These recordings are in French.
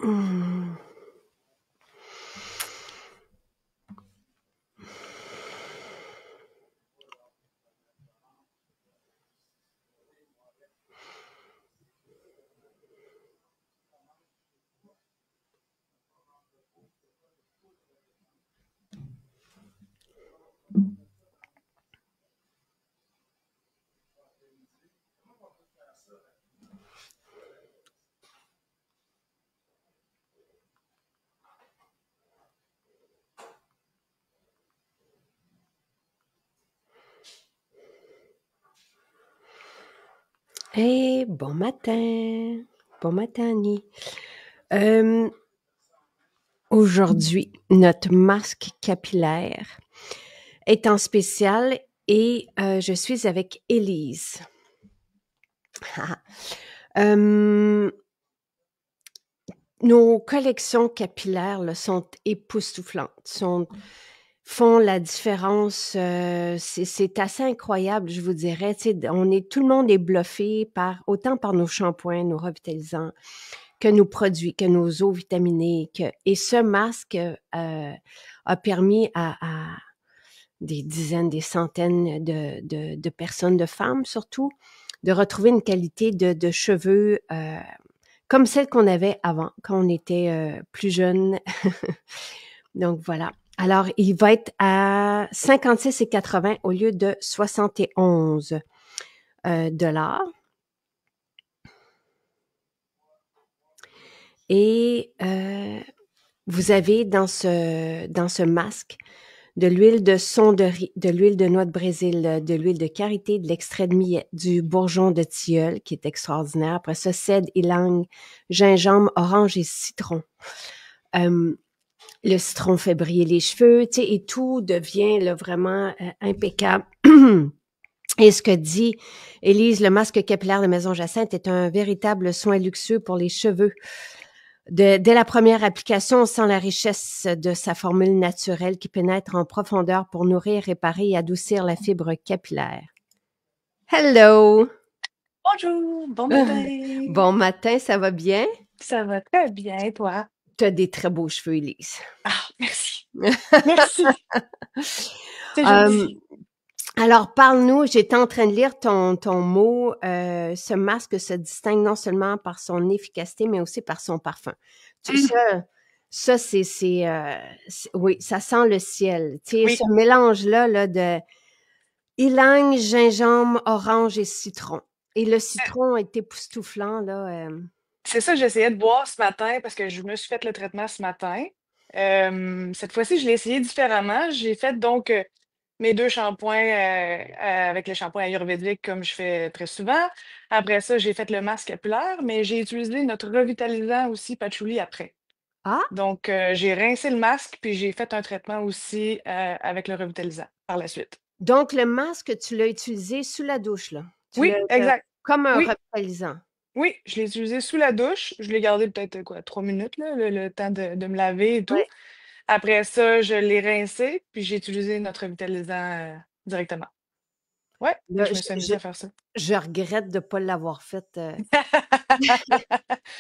Mmh. Hey, bon matin. Bon matin, Annie. Aujourd'hui, notre masque capillaire est en spécial et je suis avec Élise. Nos collections capillaires là, sont époustouflantes, font la différence. C'est assez incroyable, je vous dirais. Tu sais, tout le monde est bluffé autant par nos shampoings, nos revitalisants, que nos produits, que nos eaux vitaminées. Et ce masque a permis à des dizaines, des centaines de personnes, de femmes surtout, de retrouver une qualité de cheveux comme celle qu'on avait avant, quand on était plus jeune. Donc voilà. Alors, il va être à 56,80 au lieu de 71 dollars. Et vous avez dans ce masque de l'huile de sonderie, de l'huile de noix de Brésil, de l'huile de karité, de l'extrait de millet, du bourgeon de tilleul qui est extraordinaire. Après ça, cèdre, ylang, gingembre, orange et citron. Le citron fait briller les cheveux, tu sais, et tout devient là, vraiment impeccable. Et ce que dit Élise, le masque capillaire de Maison Jacinthe est un véritable soin luxueux pour les cheveux. Dès la première application, on sent la richesse de sa formule naturelle qui pénètre en profondeur pour nourrir, réparer et adoucir la fibre capillaire. Hello! Bonjour, bon matin. Bon matin, ça va bien? Ça va très bien, toi? Tu as des très beaux cheveux, Élise. Ah, merci. Merci. C'est Euh, gentil. alors, parle-nous, j'étais en train de lire ton mot. Ce masque se distingue non seulement par son efficacité, mais aussi par son parfum. Mm. Ça oui, ça sent le ciel. Tu sais, Oui, ce mélange-là là, de ylang, gingembre, orange et citron. Et le c'est citron est époustouflant, là. c'est ça que j'essayais de boire ce matin parce que je me suis fait le traitement ce matin. Cette fois-ci, je l'ai essayé différemment. J'ai fait donc mes deux shampoings avec le shampoing ayurvédique comme je fais très souvent. Après ça, j'ai fait le masque capillaire, mais j'ai utilisé notre revitalisant aussi, patchouli, après. Ah, Donc, j'ai rincé le masque, puis j'ai fait un traitement aussi avec le revitalisant par la suite. donc le masque, tu l'as utilisé sous la douche, là. Oui, exact. Comme un Oui, revitalisant. oui, je l'ai utilisé sous la douche. Je l'ai gardé peut-être quoi, 3 minutes, là, le temps de me laver et tout. Ouais. Après ça, je l'ai rincé, puis j'ai utilisé notre revitalisant directement. Ouais, et Là, je me suis amusée à faire ça. je regrette de ne pas l'avoir fait. Mais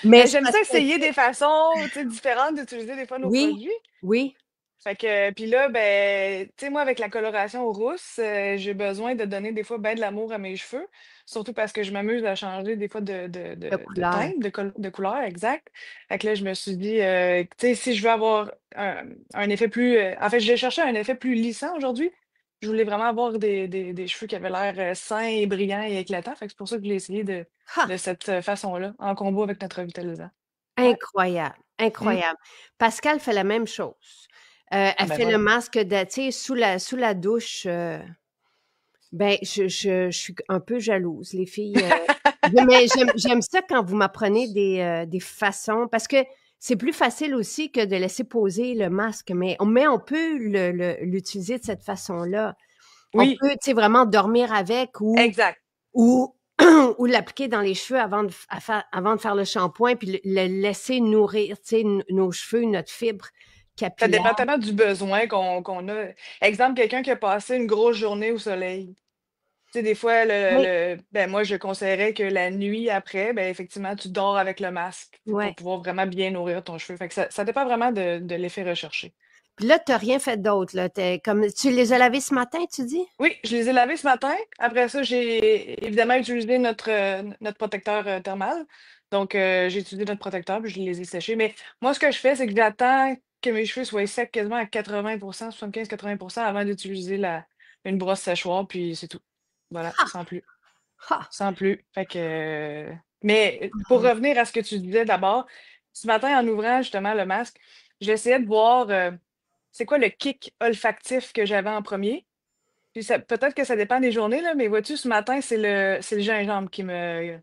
Mais c'est j'aime parce ça que, essayer des façons, tu sais, différentes d'utiliser des fois nos oui, produits. oui. Fait que, puis là, ben, tu sais, moi, avec la coloration rousse, j'ai besoin de donner des fois ben de l'amour à mes cheveux, surtout parce que je m'amuse à changer des fois De de couleur. teinte, de couleur, exact. Fait que là, je me suis dit, tu sais, si je veux avoir un effet plus... en fait, j'ai cherché un effet plus lissant aujourd'hui. Je voulais vraiment avoir des cheveux qui avaient l'air sains et brillants et éclatants. Fait que c'est pour ça que je l'ai essayé Ha! de cette façon-là, en combo avec notre revitalisant. Ouais. Incroyable, Mm. incroyable. Pascal fait la même chose. Ah Elle ben fait le voilà. masque de tu sais, sous la douche, ben, je suis un peu jalouse. Les filles, mais j'aime ça quand vous m'apprenez des façons parce que c'est plus facile aussi que de laisser poser le masque, mais on peut l'utiliser de cette façon-là. On Oui, peut, tu sais, vraiment dormir avec exact. ou ou l'appliquer dans les cheveux avant de faire le shampoing, puis le laisser nourrir, tu sais, nos cheveux, notre fibre Ça capillaire. dépend tellement du besoin qu'on a. Exemple, quelqu'un qui a passé une grosse journée au soleil. Tu sais, des fois, Oui, ben, moi, je conseillerais que la nuit après, ben, effectivement, tu dors avec le masque, tu sais, pour ouais. pouvoir vraiment bien nourrir ton cheveu. Fait que ça dépend vraiment de l'effet recherché. Puis là, tu rien fait d'autre, là. Tu les as lavés ce matin, tu dis? Oui, je les ai lavés ce matin. Après ça, j'ai évidemment utilisé notre protecteur thermal. Donc, j'ai utilisé notre protecteur, puis je les ai séchés. Mais moi, ce que je fais, c'est que j'attends que mes cheveux soient secs quasiment à 80%, 75-80% avant d'utiliser une brosse séchoir, puis c'est tout. Voilà, Ha! sans plus. Ha! Sans plus. Fait que, mais pour revenir à ce que tu disais d'abord, ce matin, en ouvrant justement le masque, j'essayais de voir c'est quoi le kick olfactif que j'avais en premier. Puis peut-être que ça dépend des journées, là, mais vois-tu, ce matin, c'est le gingembre qui me.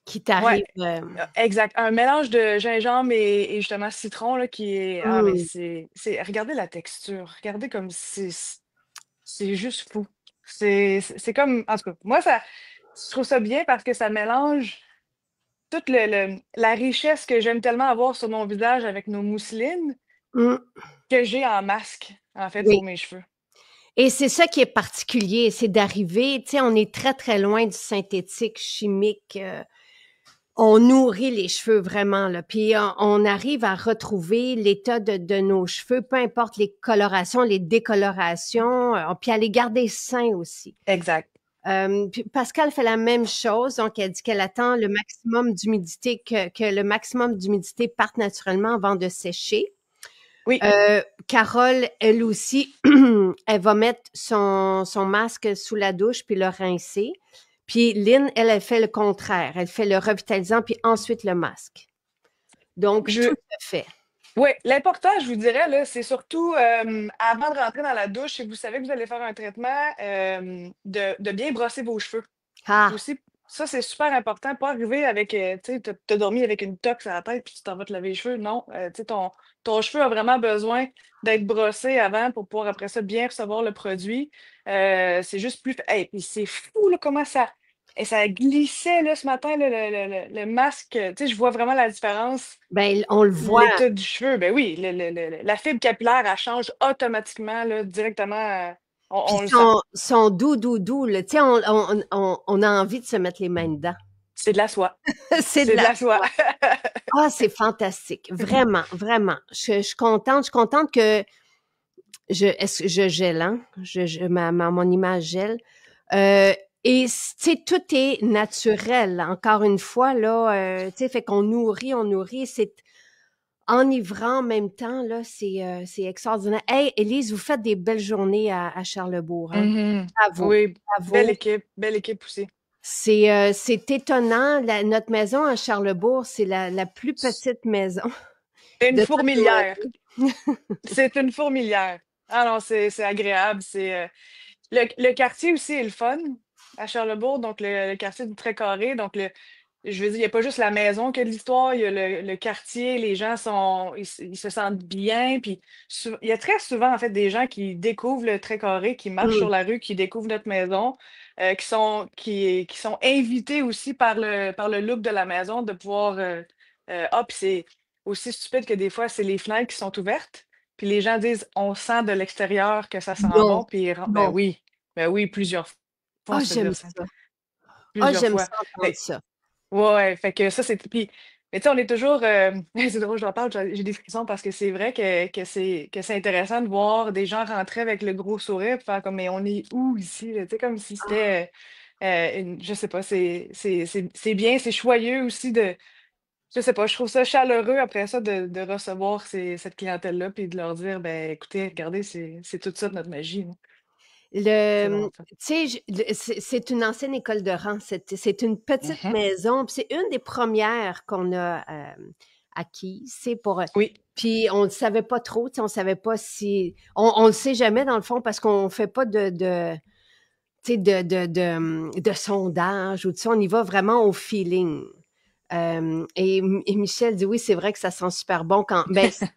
Qui Ouais, t'arrive, exact. Un mélange de gingembre et justement citron, là, qui est. Ah, mais mmh, regardez la texture. Regardez comme c'est juste fou. C'est comme. En tout cas, moi, je trouve ça bien parce que ça mélange toute la richesse que j'aime tellement avoir sur mon visage avec nos mousselines mmh, que j'ai en masque, en fait, oui. pour mes cheveux. Et c'est ça qui est particulier, c'est d'arriver, tu sais, on est très, très loin du synthétique, chimique, on nourrit les cheveux vraiment, là. Puis on arrive à retrouver l'état de nos cheveux, peu importe les colorations, les décolorations, puis à les garder sains aussi. Exact. Puis Pascal fait la même chose, donc elle dit qu'elle attend le maximum d'humidité, que le maximum d'humidité parte naturellement avant de sécher. Oui, Carole, elle aussi, elle va mettre son masque sous la douche puis le rincer. Puis Lynn, elle fait le contraire. Elle fait le revitalisant puis ensuite le masque. Donc, tout je, se fait. Oui, l'important, je vous dirais, là, c'est surtout avant de rentrer dans la douche, si vous savez que vous allez faire un traitement, de bien brosser vos cheveux. Ah, Aussi, ça, c'est super important. Pas arriver avec, tu sais, t'as dormi avec une toque à la tête puis tu t'en vas te laver les cheveux. Non, tu sais, ton cheveu a vraiment besoin d'être brossé avant pour pouvoir après ça bien recevoir le produit. C'est juste plus. Hey, puis c'est fou, là, comment ça. Et ça glissait là, ce matin, là, le masque. Tu sais, je vois vraiment la différence. ben, on le voit. L'état du cheveu, ben oui, la fibre capillaire, elle change automatiquement, là, directement. On Puis le sent. son doux, doux, doux, là. Tu sais, on a envie de se mettre les mains dedans. C'est de la soie. C'est de C'est de la la soie. soie. Ah, c'est fantastique. Vraiment, vraiment. Je suis contente. Je suis contente que est-ce que je gèle, hein? Mon image gèle. Euh, et tu sais, tout est naturel. Encore une fois, là, tu sais, fait qu'on nourrit, on nourrit. C'est enivrant en même temps, là, c'est extraordinaire. Hey, Élise, vous faites des belles journées à Charlesbourg, hein? Mhm. Bravo, Oui, bravo. belle équipe aussi. C'est étonnant. Notre maison à Charlesbourg, c'est la plus petite maison C'est une de toute ma fourmilière. vie. C'est une fourmilière. Ah non, c'est agréable. Le quartier aussi est le fun à Charlesbourg, donc le quartier du Très-Carré. Donc, je veux dire, il n'y a pas juste la maison qui a de l'histoire, il y a le quartier, les gens ils se sentent bien. Puis, il y a très souvent, en fait, des gens qui découvrent le Très-Carré, qui marchent Hum, sur la rue, qui découvrent notre maison, qui sont invités aussi par le look de la maison de pouvoir. Puis c'est aussi stupide que des fois, c'est les fenêtres qui sont ouvertes. Puis les gens disent, on sent de l'extérieur que ça sent non, bon. Puis non. ben oui, plusieurs fois, on Ah, se fait j'aime dire ça. ça. Ah, Plusieurs j'aime fois. ça entendre Fait, ça. ouais, fait que ça, c'est. Puis, mais tu sais, on est toujours. C'est drôle, j'en parle, j'ai des frissons parce que c'est vrai que c'est intéressant de voir des gens rentrer avec le gros sourire, puis faire comme, mais on est où ici? Là? Tu sais, comme si Ah, c'était. Je sais pas, c'est bien, c'est choyeux aussi de. Je sais pas, je trouve ça chaleureux après ça de recevoir cette clientèle-là, puis de leur dire, ben écoutez, regardez, c'est tout ça de notre magie, là. C'est vraiment ça. tu sais, c'est une ancienne école de rang. C'est une petite Mhm. maison. Puis c'est une des premières qu'on a acquises. C'est pour. Oui. Puis on ne savait pas trop. Tu sais, on savait pas si. On le sait jamais dans le fond parce qu'on fait pas tu sais, de sondage ou tu sais, on y va vraiment au feeling. Et Michel dit oui, c'est vrai que ça sent super bon quand. Ben, ça,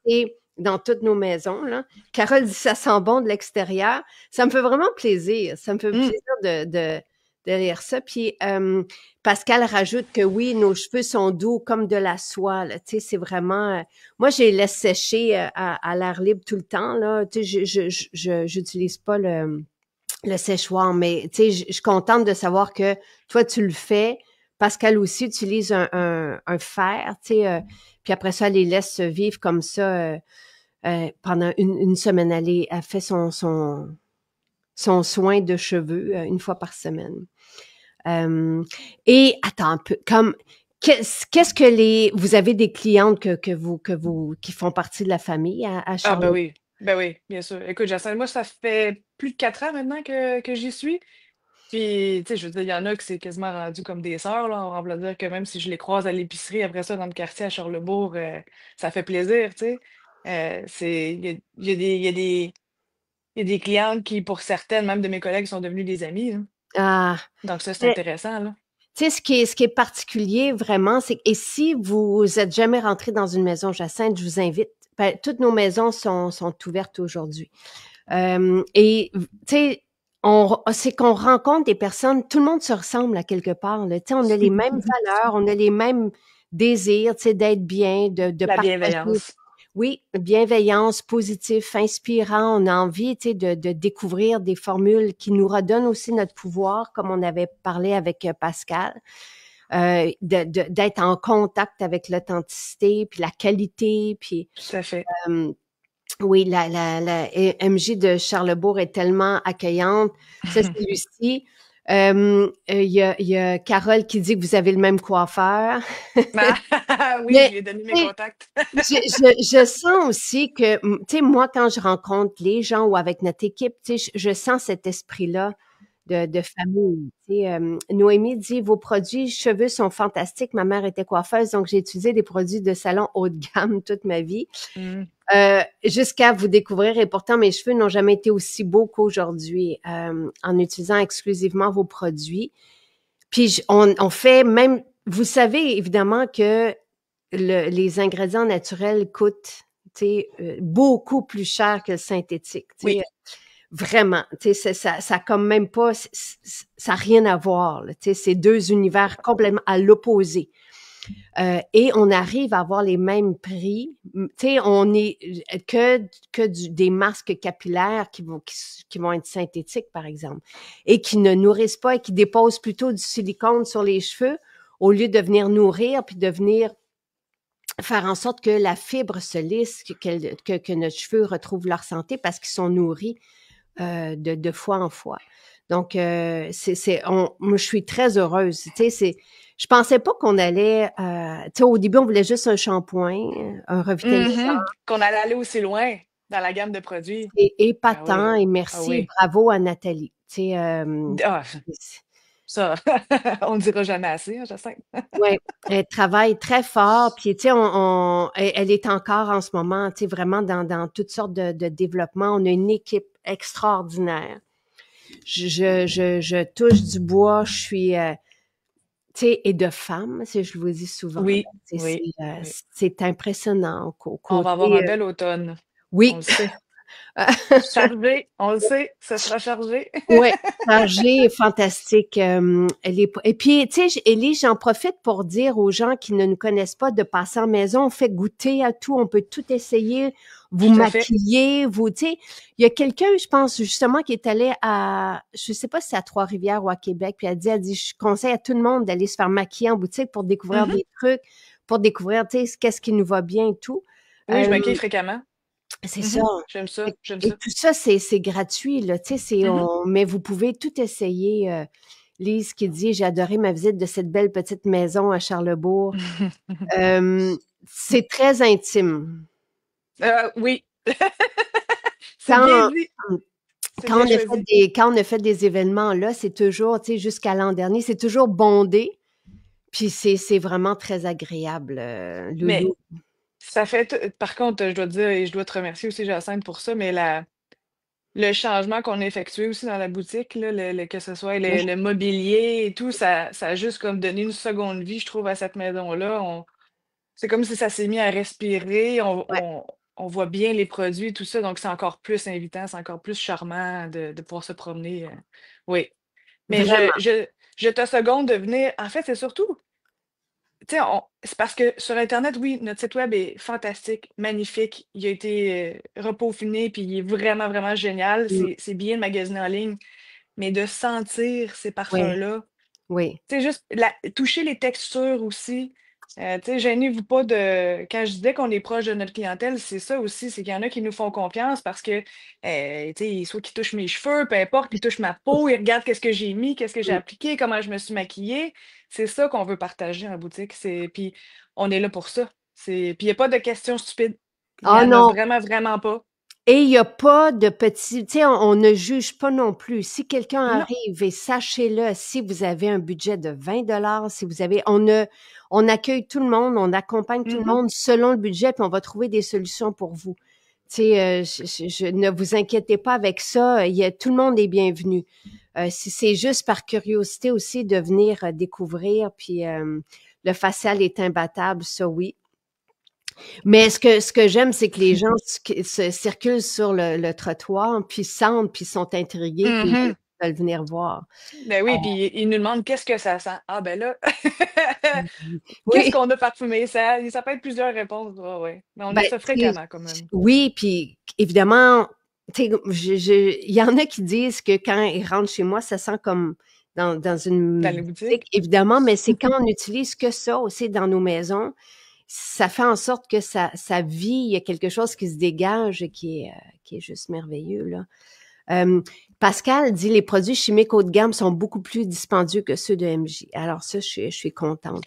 c'est dans toutes nos maisons, là. Carole dit ça sent bon de l'extérieur. Ça me fait vraiment plaisir. Ça me fait Mm. plaisir de lire ça. Puis Pascal rajoute que oui, nos cheveux sont doux comme de la soie. Là. Tu sais, c'est vraiment. Moi, je les laisse sécher à l'air libre tout le temps. Là. Tu sais, j'utilise pas le séchoir. Mais tu sais, je suis contente de savoir que toi, tu le fais parce qu'elle aussi utilise un fer, tu sais, puis après ça, elle les laisse vivre comme ça pendant une semaine. Elle fait son soin de cheveux une fois par semaine. Et attends un peu, comme qu'est-ce que vous avez des clientes qui font partie de la famille à Ah Charlotte? ben oui, bien sûr. Écoute, Jacinthe, moi, ça fait plus de 4 ans maintenant que j'y suis. Puis, tu sais, je veux dire, il y en a que c'est quasiment rendu comme des sœurs, là. On va dire que même si je les croise à l'épicerie, après ça, dans le quartier à Charlesbourg, ça fait plaisir, tu sais. Il y a des clientes qui, pour certaines, même de mes collègues, sont devenues des amies, là. Ah, Donc ça, c'est mais, intéressant, là. tu sais, ce qui est particulier vraiment, c'est que, et si vous êtes jamais rentré dans une maison Jacinthe, je vous invite. Ben, toutes nos maisons sont ouvertes aujourd'hui. Et tu sais, c'est qu'on rencontre des personnes, tout le monde se ressemble à quelque part. Là. Tu sais, on a les mêmes valeurs, on a les mêmes désirs, tu sais, d'être bien, de La partager. bienveillance. Oui, bienveillance, positif, inspirant. On a envie, tu sais, de découvrir des formules qui nous redonnent aussi notre pouvoir, comme on avait parlé avec Pascal, d'être en contact avec l'authenticité, puis la qualité, puis Tout à fait. oui, la MJ de Charlesbourg est tellement accueillante. Ça, c'est Lucie. Il y a Carole qui dit que vous avez le même coiffeur. Ah, oui, je Mais lui ai donné mes tu sais, contacts. je sens aussi que, tu sais, moi, quand je rencontre les gens ou avec notre équipe, tu sais, je sens cet esprit-là de famille. Tu sais, Noémie dit, vos produits cheveux sont fantastiques. Ma mère était coiffeuse, donc j'ai utilisé des produits de salon haut de gamme toute ma vie. Mm. Jusqu'à vous découvrir. Et pourtant, mes cheveux n'ont jamais été aussi beaux qu'aujourd'hui en utilisant exclusivement vos produits. Puis, on fait même, vous savez évidemment que les ingrédients naturels coûtent beaucoup plus cher que le synthétique. Oui, Vraiment. Ça comme même pas, ça n'a rien à voir. C'est deux univers complètement à l'opposé. Et on arrive à avoir les mêmes prix. Tu sais, on est des masques capillaires qui vont être synthétiques, par exemple, et qui ne nourrissent pas et qui déposent plutôt du silicone sur les cheveux au lieu de venir nourrir puis de venir faire en sorte que la fibre se lisse, que notre cheveux retrouvent leur santé parce qu'ils sont nourris de fois en fois. Donc, moi, je suis très heureuse. Tu sais, je pensais pas qu'on allait, tu sais, au début, on voulait juste un shampoing, un revitalisant. mhm. Qu'on allait aller aussi loin dans la gamme de produits. Et Ah oui, épatant, et ah merci, et oui. bravo à Nathalie. Tu sais, Ah, ça, on ne dira jamais assez, hein, Jacinthe. ouais, elle travaille très fort, puis tu sais, elle est encore en ce moment, tu sais, vraiment dans toutes sortes de développement. On a une équipe extraordinaire. Je touche du bois, je suis, tu sais, et de femmes, je vous dis souvent, Oui, tu sais, oui, oui. c'est impressionnant au On va côté, avoir un bel automne. On oui, le sait. Chargé, on le sait, ça sera chargé. ouais, chargé, fantastique. Et puis, tu sais, Élie, j'en profite pour dire aux gens qui ne nous connaissent pas de passer en maison. On fait goûter à tout, on peut tout essayer. Vous Tout à fait. maquiller, tu sais. Il y a quelqu'un, je pense justement, qui est allé je sais pas si c'est à Trois-Rivières ou à Québec, puis elle dit, je conseille à tout le monde d'aller se faire maquiller en boutique pour découvrir Mhm. des trucs, pour découvrir, tu sais, qu'est-ce qui nous va bien et tout. Oui, je Euh, maquille fréquemment. c'est ça. Mhm. J'aime ça, j'aime Et ça. tout ça, c'est gratuit, là. Tu sais, Mhm. mais vous pouvez tout essayer. Lise qui dit, j'ai adoré ma visite de cette belle petite maison à Charlesbourg. C'est très intime. Oui, c'est bien Quand, dit, c'est quand bien on a fait choisi. des événements là, c'est toujours, tu sais, jusqu'à l'an dernier, c'est toujours bondé. Puis c'est vraiment très agréable, Mais Loulou. ça fait, par contre, je dois te dire, et je dois te remercier aussi, Jacinthe, pour ça, mais le changement qu'on a effectué aussi dans la boutique, là, que ce soit Oui, le mobilier et tout, ça a juste comme donné une seconde vie, je trouve, à cette maison-là. C'est comme si ça s'est mis à respirer, ouais, on voit bien les produits, tout ça, donc c'est encore plus invitant, c'est encore plus charmant de pouvoir se promener. Oui. Mais vraiment. je te seconde de venir. En fait, c'est surtout, tu sais, c'est parce que sur Internet, oui, notre site web est fantastique, magnifique. Il a été repeaufiné, puis il est vraiment, vraiment génial. Mm. C'est bien de magasiner en ligne. mais de sentir ces Oui, parfums-là. oui. Tu sais, juste toucher les textures aussi. Tu sais, gênez-vous pas de. Quand je disais qu'on est proche de notre clientèle, c'est ça aussi, c'est qu'il y en a qui nous font confiance parce que, tu sais, soit qu'ils touchent mes cheveux, peu importe, ils touchent ma peau, ils regardent qu'est-ce que j'ai mis, qu'est-ce que j'ai Mmh. appliqué, comment je me suis maquillée. C'est ça qu'on veut partager en boutique. Puis on est là pour ça. Puis il n'y a pas de questions stupides. Il n'y Ah en a non, vraiment, vraiment pas. et il y a pas de petits, tu sais, on ne juge pas non plus. Si quelqu'un Non. arrive et sachez-le, si vous avez un budget de 20 $, si vous avez on accueille tout le monde, on accompagne tout le Mhm. monde selon le budget, puis on va trouver des solutions pour vous. Tu sais, ne vous inquiétez pas avec ça, il y a tout le monde est bienvenu. Si c'est juste par curiosité aussi de venir, découvrir, puis, le facial est imbattable, ça oui. Mais ce que j'aime, c'est que les gens se circulent sur le trottoir, puis sentent, puis sont intrigués, puis Mhm. veulent venir voir. Ben oui, puis ils nous demandent qu'est-ce que ça sent. Ah ben là, qu'est-ce Oui, qu'on a parfumé? Ça peut être plusieurs réponses. Ouais, ouais. Mais on a ben, ça tu sais, fréquemment quand même. oui, puis évidemment, tu sais, il y en a qui disent que quand ils rentrent chez moi, ça sent comme dans une Dans les boutique, boutiques. évidemment, mais c'est quand on utilise que ça aussi dans nos maisons, ça fait en sorte que ça vit, il y a quelque chose qui se dégage et qui est juste merveilleux, là. Euh, Pascal dit les produits chimiques haut de gamme sont beaucoup plus dispendieux que ceux de MJ. Alors ça, je suis contente.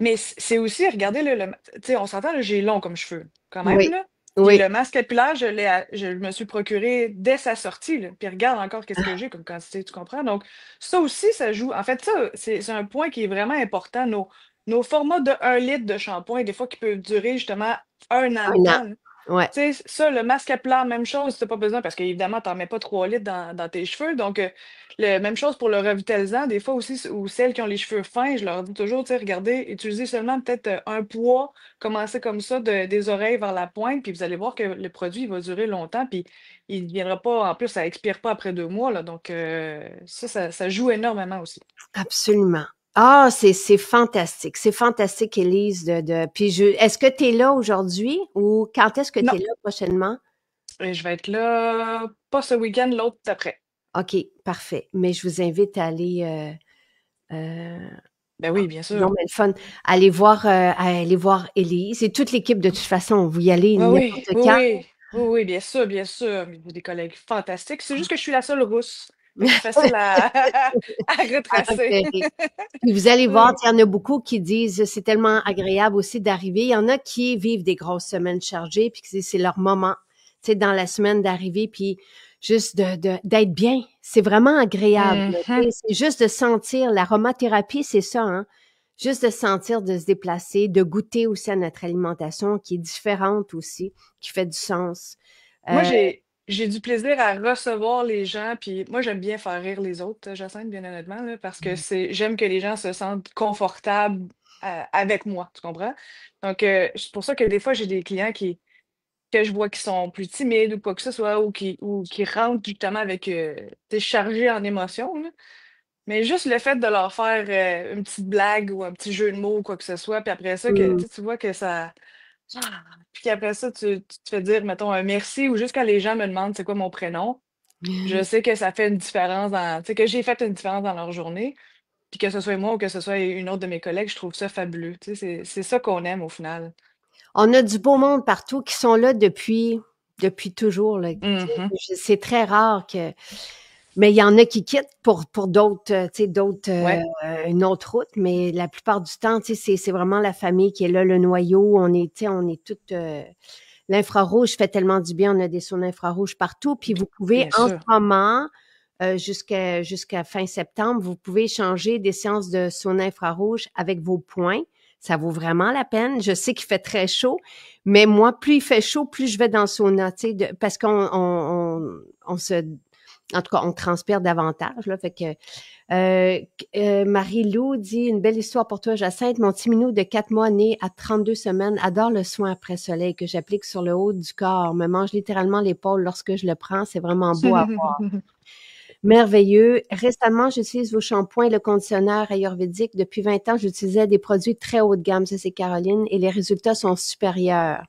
Mais c'est aussi, regardez, là, tu sais, on s'entend, là, j'ai long comme cheveux, quand même, Oui, là. Puis oui, le masque capillaire, je me suis procuré dès sa sortie, là. Puis regarde encore qu'est-ce que j'ai comme quantité, tu comprends? Donc, ça aussi, ça joue. En fait, ça, c'est un point qui est vraiment important. Nos formats de 1 litre de shampoing, des fois, qui peuvent durer justement 1 an de 1 an. temps, là. Ouais, Tu sais, ça, le masque capillaire, même chose, t'as pas besoin parce qu'évidemment, t'en mets pas 3 litres dans tes cheveux. Donc, même chose pour le revitalisant. Des fois aussi, ou celles qui ont les cheveux fins, je leur dis toujours, tu sais, regardez, utilisez seulement peut-être un poids, commencez comme ça, des oreilles vers la pointe, puis vous allez voir que le produit, il va durer longtemps, puis il ne viendra pas, en plus, ça expire pas après 2 mois, là. Donc, ça joue énormément aussi. absolument. Ah, c'est fantastique. C'est fantastique, Élise, puis est-ce que tu es là aujourd'hui ou quand est-ce que tu Non, es là prochainement? et je vais être là, pas ce week-end, l'autre après. OK, parfait. Mais je vous invite à aller, euh, Ben oui, bien non, sûr. mais le fun. Aller voir Élise et toute l'équipe de toute façon, vous y allez Oui, oui, n'importe oui, quand. oui, oui, oui, bien sûr, bien sûr. J'ai des collègues fantastiques. C'est juste que je suis la seule rousse. Fait que c'est facile à À retracer. repérer. Puis vous allez voir, Oui, il y en a beaucoup qui disent c'est tellement agréable aussi d'arriver. Il y en a qui vivent des grosses semaines chargées, puis que c'est leur moment, tu sais, dans la semaine d'arriver, puis juste d'être bien. C'est vraiment agréable. Là, tu mhm. sais. C'est juste de sentir l'aromathérapie, c'est ça, hein. Juste de sentir, de se déplacer, de goûter aussi à notre alimentation qui est différente aussi, qui fait du sens. Moi, Euh, j'ai du plaisir à recevoir les gens, puis moi, j'aime bien faire rire les autres, Jacinthe, bien honnêtement, là, parce que j'aime que les gens se sentent confortables avec moi, tu comprends? Donc, c'est pour ça que des fois, j'ai des clients que je vois qui sont plus timides ou quoi que ce soit, ou qui rentrent justement avec, t'es chargé en émotions, là. Mais juste le fait de leur faire une petite blague ou un petit jeu de mots ou quoi que ce soit, puis après ça, que hum, tu sais, tu vois que ça. Ah! Puis qu'après ça, tu te fais dire, mettons, un merci, ou juste quand les gens me demandent c'est quoi mon prénom, je sais que ça fait une différence tu sais, que j'ai fait une différence dans leur journée. Puis que ce soit moi ou que ce soit une autre de mes collègues, je trouve ça fabuleux. Tu sais, c'est ça qu'on aime au final. On a du beau monde partout qui sont là depuis toujours, là. Tu Mhm. sais, c'est très rare que mais il y en a qui quittent pour d'autres, tu sais, d'autres, Ouais. une autre route, mais la plupart du temps, tu sais, c'est vraiment la famille qui est là, le noyau. On est, tu sais, on est toutes, l'infrarouge fait tellement du bien. On a des saunas infrarouges partout. Puis vous pouvez, Bien en ce sûr. moment, jusqu'à fin septembre, vous pouvez changer des séances de sauna infrarouge avec vos points. Ça vaut vraiment la peine. Je sais qu'il fait très chaud, mais moi, plus il fait chaud, plus je vais dans le sauna, tu sais, parce qu'on se, en tout cas, on transpire davantage, là. Fait que, Marie-Lou dit une belle histoire pour toi, Jacinthe. Mon petit minou de 4 mois, né à 32 semaines, adore le soin après soleil que j'applique sur le haut du corps, me mange littéralement l'épaule lorsque je le prends. C'est vraiment beau à merveilleux. Récemment, j'utilise vos shampoings et le conditionneur ayurvédique. Depuis 20 ans, j'utilisais des produits très haut de gamme, ça c'est Caroline, et les résultats sont supérieurs.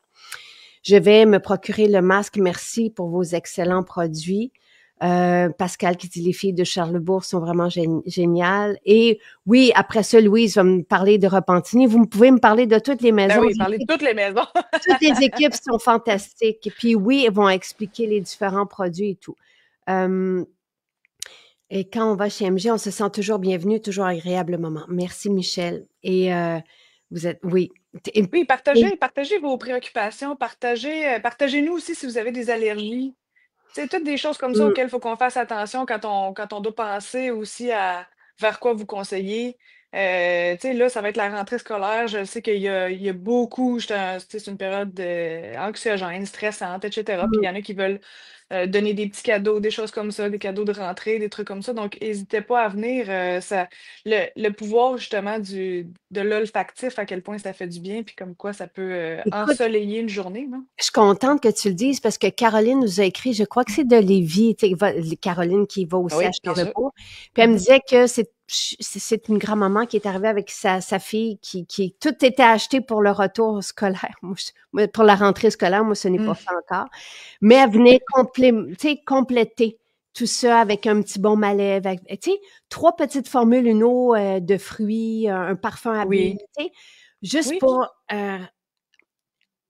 Je vais me procurer le masque. Merci pour vos excellents produits. Pascal qui dit les filles de Charlesbourg sont vraiment géniales. Et oui, après ça, Louise va me parler de Repentigny. Vous pouvez me parler de toutes les Ben maisons. oui, parler de toutes les maisons. Toutes les équipes sont fantastiques. Et puis oui, elles vont expliquer les différents produits et tout. Et quand on va chez MG, on se sent toujours bienvenu, toujours agréable moment. Merci, Michel. Et vous êtes, oui. Oui, partagez vos préoccupations, partagez-nous aussi si vous avez des allergies. C'est toutes des choses comme ça auxquelles il faut qu'on fasse attention quand on doit penser aussi à vers quoi vous conseiller. Tu sais, là, ça va être la rentrée scolaire. Je sais il y a beaucoup, tu sais, c'est une période anxiogène, stressante, etc. Puis il y en a qui veulent donner des petits cadeaux, des choses comme ça, des cadeaux de rentrée, des trucs comme ça. Donc, n'hésitez pas à venir. Le pouvoir justement de l'olfactif, à quel point ça fait du bien, puis comme quoi ça peut Écoute, ensoleiller une journée, non? je suis contente que tu le dises parce que Caroline nous a écrit, je crois que c'est de Lévis, tu sais, Caroline qui va aussi à Oui, bien sûr. Charlesbourg. Puis elle me disait que c'est une grand-maman qui est arrivée avec sa fille qui tout était acheté pour le retour scolaire. Moi, pour la rentrée scolaire, moi, ce n'est pas fait encore. Mais elle venait compléter tout ça avec un petit bon malais, avec, tu sais, 3 petites formules, une eau de fruits, un parfum à Oui. baie, tu sais, juste Oui. pour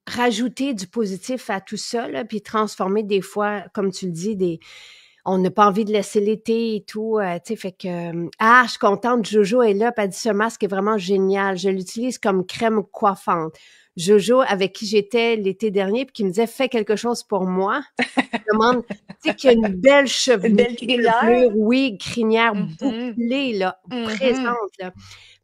rajouter du positif à tout ça, là, puis transformer des fois, comme tu le dis, on n'a pas envie de laisser l'été et tout, tu sais, fait que, je suis contente, Jojo est là, puis elle dit, ce masque est vraiment génial, je l'utilise comme crème coiffante. Jojo, avec qui j'étais l'été dernier, puis qui me disait, fais quelque chose pour moi. Je demande, tu sais, qu'il y a une belle Une belle crinière. chevelure, oui, crinière Mhm. bouclée, là, Mhm. présente, là.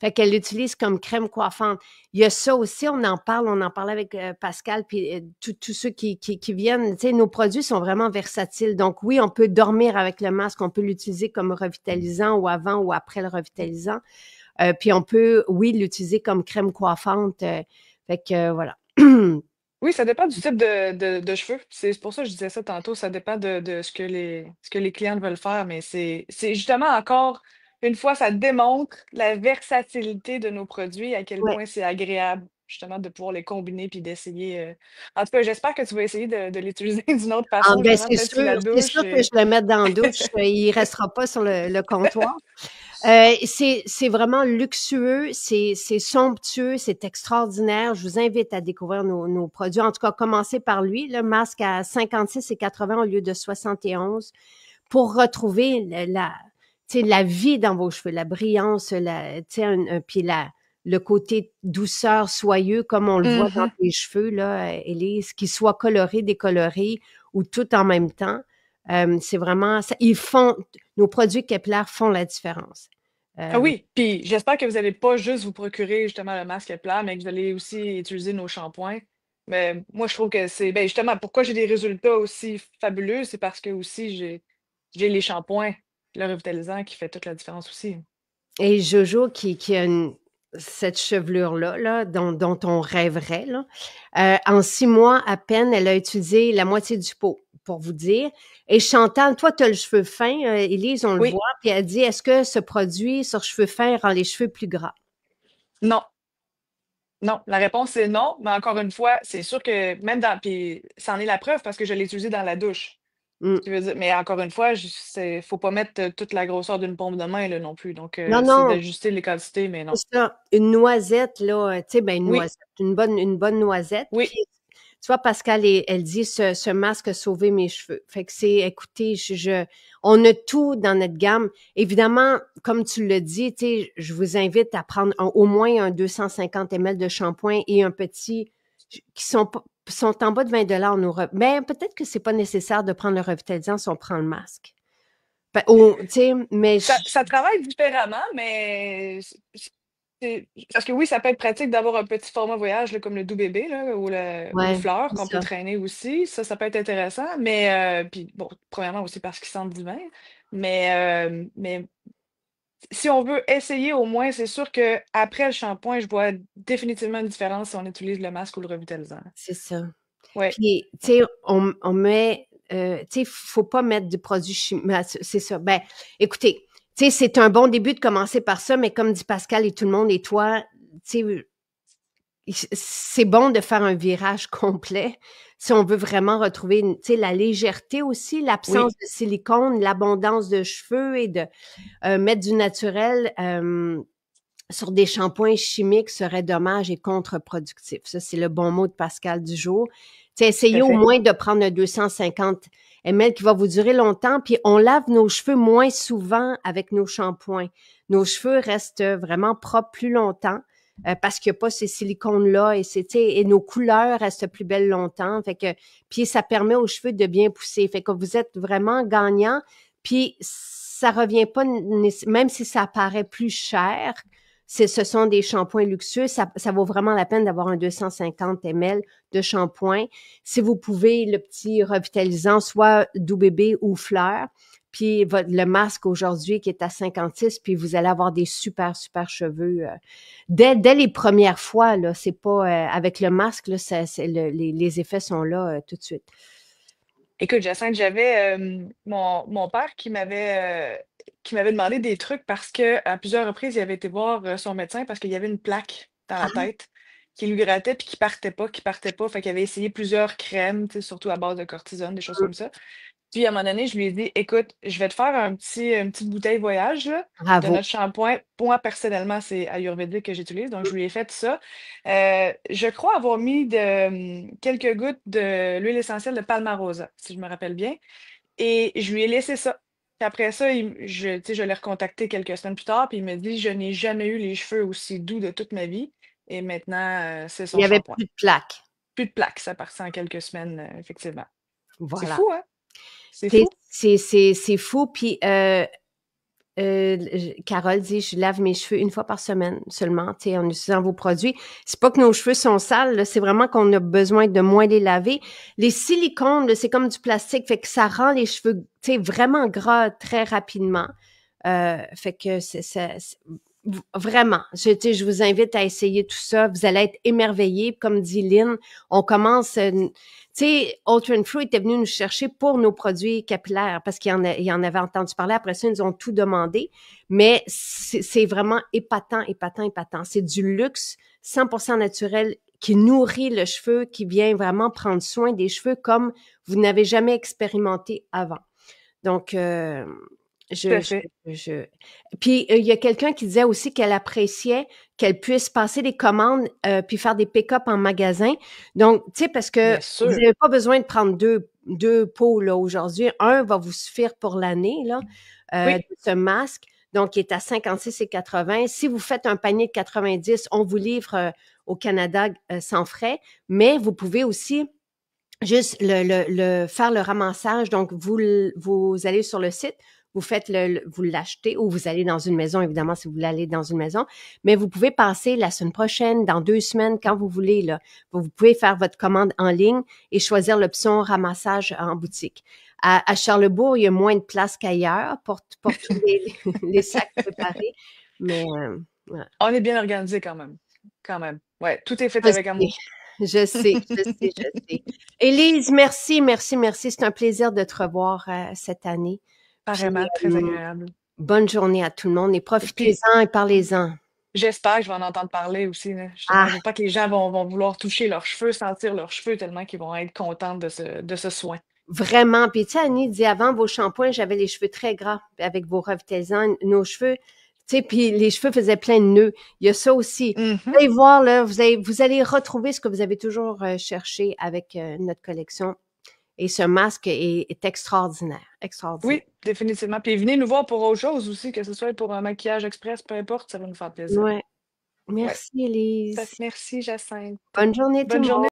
Fait qu'elle l'utilise comme crème coiffante. Il y a ça aussi, on en parlait avec Pascal, puis tous ceux qui viennent, tu sais, nos produits sont vraiment versatiles. Donc oui, on peut dormir avec le masque, on peut l'utiliser comme revitalisant ou avant ou après le revitalisant. Puis on peut, oui, l'utiliser comme crème coiffante. Fait que voilà. Oui, ça dépend du type de cheveux. C'est pour ça que je disais ça tantôt. Ça dépend de ce que les clients veulent faire. Mais c'est justement encore, une fois, ça démontre la versatilité de nos produits, à quel Ouais. point c'est agréable, justement, de pouvoir les combiner puis d'essayer. En tout cas, j'espère que tu vas essayer de l'utiliser d'une autre Ah façon, ben justement, peut-être sous la c'est douche. sûr que je le mets dans la douche, il restera pas sur le comptoir. C'est vraiment luxueux, c'est somptueux, c'est extraordinaire. Je vous invite à découvrir nos produits. En tout cas, commencez par lui, le masque à 56,80 au lieu de 71 pour retrouver tu sais, la vie dans vos cheveux, la brillance, tu sais, puis le côté douceur, soyeux, comme on le voit dans Mhm. tes cheveux, là, Élise, qu'ils soient colorés, décolorés ou tout en même temps. C'est vraiment, nos produits Kepler font la différence. Ah Euh, oui, puis j'espère que vous n'allez pas juste vous procurer justement le masque à plat, mais que vous allez aussi utiliser nos shampoings. Mais moi, je trouve que c'est ben justement pourquoi j'ai des résultats aussi fabuleux, c'est parce que aussi j'ai les shampoings, le revitalisant qui fait toute la différence aussi. et Jojo qui a cette chevelure-là, là, dont on rêverait, là. En 6 mois à peine, elle a utilisé la moitié du pot, pour vous dire. Et Chantal, toi, tu as le cheveu fin, Élise, on le voit, Oui, puis elle dit, est-ce que ce produit sur cheveux fins rend les cheveux plus gras? non, non. La réponse c'est non, mais encore une fois, c'est sûr que même dans puis ça en est la preuve parce que je l'ai utilisé dans la douche. Mm. Tu veux dire, mais encore une fois, faut pas mettre toute la grosseur d'une paume de main là, non plus. Donc, Non, c'est non, d'ajuster les quantités, mais non. c'est ça. Une noisette, là, tu sais, ben une Oui, noisette, une bonne noisette. oui. Puis, tu vois, Pascal, elle dit, ce masque a sauvé mes cheveux. Fait que écoutez, on a tout dans notre gamme. Évidemment, comme tu le dis, tu sais, je vous invite à prendre au moins un 250 ml de shampoing et un petit, qui sont en bas de 20 $. Mais peut-être que c'est pas nécessaire de prendre le revitalisant si on prend le masque. Tu sais, mais Ça travaille différemment, mais parce que oui, ça peut être pratique d'avoir un petit format voyage là, comme le doux bébé là, ou ouais, fleur c'est qu'on peut ça. traîner aussi. Ça peut être intéressant. Mais puis bon, premièrement aussi parce qu'ils sentent divin. Mais si on veut essayer au moins, c'est sûr que après le shampoing, je vois définitivement une différence si on utilise le masque ou le revitalisant. C'est ça. Oui. Puis, tu sais, on met, tu sais, faut pas mettre du produit chimique. C'est ça. Ben, écoutez, tu sais, c'est un bon début de commencer par ça, mais comme dit Pascal et tout le monde et toi, tu sais, c'est bon de faire un virage complet si on veut vraiment retrouver, tu sais, la légèreté aussi, l'absence Oui, de silicone, l'abondance de cheveux et de mettre du naturel sur des shampoings chimiques serait dommage et contre-productif. Ça, c'est le bon mot de Pascal du jour. Tu sais, tout essayez à au fait. moins de prendre un 250 ml qui va vous durer longtemps, puis on lave nos cheveux moins souvent avec nos shampoings. Nos cheveux restent vraiment propres plus longtemps parce qu'il n'y a pas ces silicones-là et et nos couleurs restent plus belles longtemps. Fait que, puis ça permet aux cheveux de bien pousser. Fait que vous êtes vraiment gagnant. Puis ça revient pas, même si ça paraît plus cher, ce sont des shampoings luxueux. Ça vaut vraiment la peine d'avoir un 250 ml de shampoing. Si vous pouvez, le petit revitalisant, soit Doux Bébé ou Fleur, puis le masque aujourd'hui qui est à 56, puis vous allez avoir des super, super cheveux. Dès les premières fois, là, c'est pas avec le masque, là, les effets sont là tout de suite. Écoute, Jacinthe, j'avais mon père qui m'avait demandé des trucs parce que à plusieurs reprises, il avait été voir son médecin parce qu'il y avait une plaque dans la Ah, tête qui lui grattait puis qui partait pas, qui partait pas. Fait qu'il avait essayé plusieurs crèmes, tu sais, surtout à base de cortisone, des choses comme ça. Puis à un moment donné, je lui ai dit, écoute, je vais te faire une petite bouteille voyage là, de bravo. notre shampoing. Moi, personnellement, c'est ayurvédique que j'utilise, donc je lui ai fait ça. Je crois avoir mis quelques gouttes de l'huile essentielle de Palmarosa, si je me rappelle bien. Et je lui ai laissé ça. Puis après ça, tu sais, je l'ai recontacté quelques semaines plus tard, puis il me dit, je n'ai jamais eu les cheveux aussi doux de toute ma vie. Et maintenant, c'est Il son y avait shampoing. plus de plaques. Plus de plaques, ça partit en quelques semaines, effectivement. C'est Voilà. fou, hein? C'est fou. C'est fou. Puis Carole dit, je lave mes cheveux une fois par semaine seulement, tu sais, en utilisant vos produits. C'est pas que nos cheveux sont sales, là, c'est vraiment qu'on a besoin de moins les laver. Les silicones, là, c'est comme du plastique, fait que ça rend les cheveux, tu sais, vraiment gras très rapidement. Fait que vraiment, je vous invite à essayer tout ça. Vous allez être émerveillés. Comme dit Lynn, on commence, tu sais, Ultra Fruit était venu nous chercher pour nos produits capillaires parce il en avait entendu parler. Après ça, ils nous ont tout demandé. Mais c'est vraiment épatant, épatant, épatant. C'est du luxe 100% naturel qui nourrit le cheveu, qui vient vraiment prendre soin des cheveux comme vous n'avez jamais expérimenté avant. Donc, Tout je, à je, fait. je... Puis, il y a quelqu'un qui disait aussi qu'elle appréciait qu'elle puisse passer des commandes puis faire des pick-up en magasin. Donc, tu sais, parce que Bien vous sûr. n'avez pas besoin de prendre deux pots là aujourd'hui. Un va vous suffire pour l'année là Oui, de ce masque. Donc, il est à 56,80. Si vous faites un panier de 90, on vous livre au Canada sans frais. Mais vous pouvez aussi juste faire le ramassage. Donc, vous allez sur le site, vous faites vous l'achetez ou vous allez dans une maison, évidemment, si vous voulez aller dans une maison. Mais vous pouvez passer la semaine prochaine, dans 2 semaines, quand vous voulez, là. Vous pouvez faire votre commande en ligne et choisir l'option ramassage en boutique. À Charlebourg, il y a moins de place qu'ailleurs pour tous les sacs préparés. Mais, voilà. on est bien organisé quand même. Quand même. Ouais, tout est fait Je avec sais, amour. je sais. Élise, merci, merci, merci. C'est un plaisir de te revoir cette année. Puis, Apparemment, très agréable. bonne journée à tout le monde et Puis, profitez-en et parlez-en. j'espère que je vais en entendre parler aussi, là. Justement, Ah, je veux pas que les gens vont vouloir toucher leurs cheveux, sentir leurs cheveux tellement qu'ils vont être contents de ce soin. vraiment. Puis, tu sais, Annie dit avant vos shampoings, j'avais les cheveux très gras avec vos revitalisants. Nos cheveux, tu sais, puis les cheveux faisaient plein de nœuds. Il y a ça aussi. Mhm. Vous allez voir, là, vous allez retrouver ce que vous avez toujours cherché avec notre collection. Et ce masque est extraordinaire, extraordinaire. Oui, définitivement. Puis venez nous voir pour autre chose aussi, que ce soit pour un maquillage express, peu importe, ça va nous faire plaisir. Ouais. Ouais. Merci, Fait que Elise. merci, Jacinthe. Bonne journée tout Bonne le monde. journée.